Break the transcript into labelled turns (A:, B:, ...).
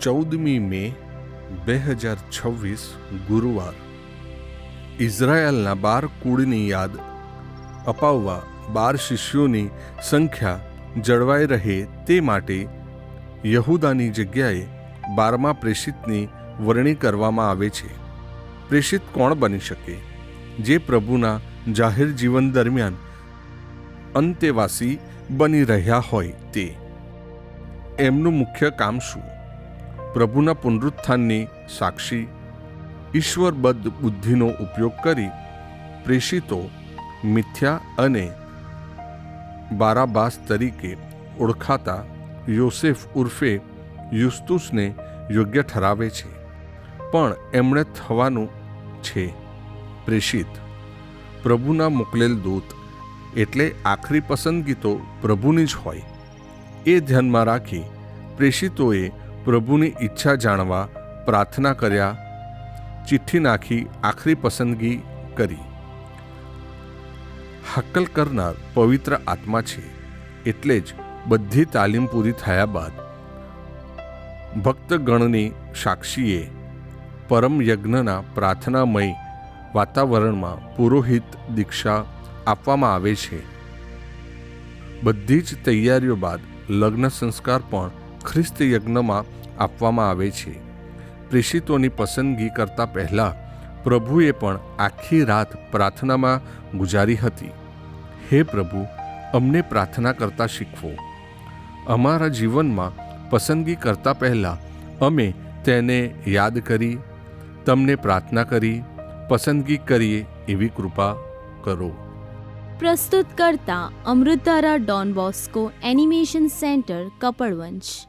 A: 14મી મે 2026 ગુરુવાર. ઇઝરાયલના 12 કુળની યાદ અપાવવા 12 શિષ્યોની સંખ્યા જળવાઈ રહે તે માટે યહૂદાની જગ્યાએ 12મા પ્રેષિતની વરણી કરવામાં આવે છે. પ્રેષિત કોણ બની શકે? જે પ્રભુના જાહેર જીવન દરમિયાન અંતેવાસી બની રહ્યા હોય તે. એમનું મુખ્ય કામ શું? પ્રભુના પુનરુત્થાનની સાક્ષી. ઈશ્વરબદ્ધ બુદ્ધિનો ઉપયોગ કરી પ્રેષિતો મિથ્યા અને બારાબાસ તરીકે ઓળખાતા યોસેફ ઉર્ફે યુસ્તુસને યોગ્ય ઠરાવે છે. પણ એમણે થવાનું છે પ્રેષિત, પ્રભુના મોકલેલ દૂત, એટલે આખરી પસંદગી તો પ્રભુની જ હોય. એ ધ્યાનમાં રાખી પ્રેષિતોએ પ્રભુની ઈચ્છા જાણવા પ્રાર્થના કર્યા, ચિઠ્ઠી નાખી આખરી પસંદગી કરી. હાકલ કરનાર પવિત્ર આત્મા છે. એટલે જ બધી તાલીમ પૂરી થયા બાદ ભક્તગણની સાક્ષીએ પરમ યજ્ઞના પ્રાર્થનામય વાતાવરણમાં પુરોહિત દીક્ષા આપવામાં આવે છે. બધી જ તૈયારીઓ બાદ લગ્ન સંસ્કાર પણ ખ્રિસ્ત યજ્ઞમાં આપવામાં આવે છે. પ્રેષિતોની પસંદગી કરતા પહેલાં પ્રભુએ પણ આખી રાત પ્રાર્થનામાં ગુજારી હતી. હે પ્રભુ, અમને પ્રાર્થના કરતા શીખવો. અમારા જીવનમાં પસંદગી કરતા પહેલાં અમે તેને યાદ કરી, તમને પ્રાર્થના કરી, પસંદગી કરીએ એવી કૃપા કરો.
B: પ્રસ્તુત કરતા અમૃતધારા Don Bosco animation centre, Kapadvanj.